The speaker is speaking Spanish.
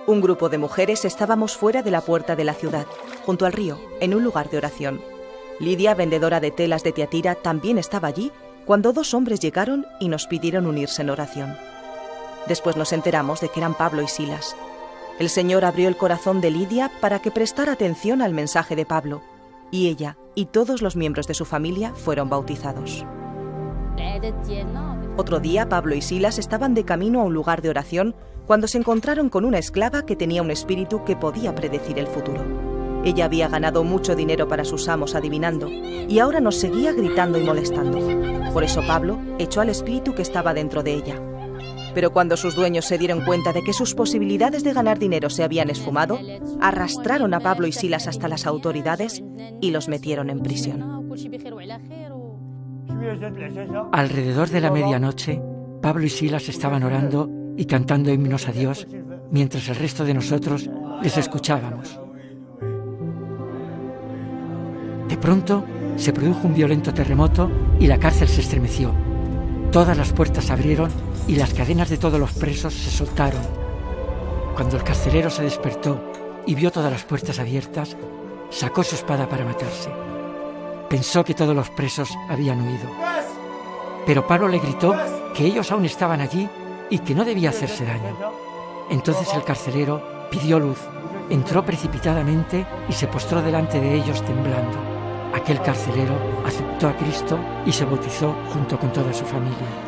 Un grupo de mujeres estábamos fuera de la puerta de la ciudad, junto al río, en un lugar de oración. Lidia, vendedora de telas de Tiatira, también estaba allí cuando dos hombres llegaron y nos pidieron unirse en oración. Después nos enteramos de que eran Pablo y Silas. El Señor abrió el corazón de Lidia para que prestara atención al mensaje de Pablo, y ella y todos los miembros de su familia fueron bautizados. Otro día, Pablo y Silas estaban de camino a un lugar de oración cuando se encontraron con una esclava que tenía un espíritu que podía predecir el futuro. Ella había ganado mucho dinero para sus amos adivinando, y ahora nos seguía gritando y molestando. Por eso Pablo echó al espíritu que estaba dentro de ella. Pero cuando sus dueños se dieron cuenta de que sus posibilidades de ganar dinero se habían esfumado, arrastraron a Pablo y Silas hasta las autoridades y los metieron en prisión. Alrededor de la medianoche, Pablo y Silas estaban orando y cantando himnos a Dios, mientras el resto de nosotros les escuchábamos. De pronto, se produjo un violento terremoto y la cárcel se estremeció. Todas las puertas se abrieron y las cadenas de todos los presos se soltaron. Cuando el carcelero se despertó y vio todas las puertas abiertas, sacó su espada para matarse. Pensó que todos los presos habían huido. Pero Pablo le gritó que ellos aún estaban allí y que no debía hacerse daño. Entonces el carcelero pidió luz, entró precipitadamente y se postró delante de ellos temblando. Aquel carcelero aceptó a Cristo y se bautizó junto con toda su familia.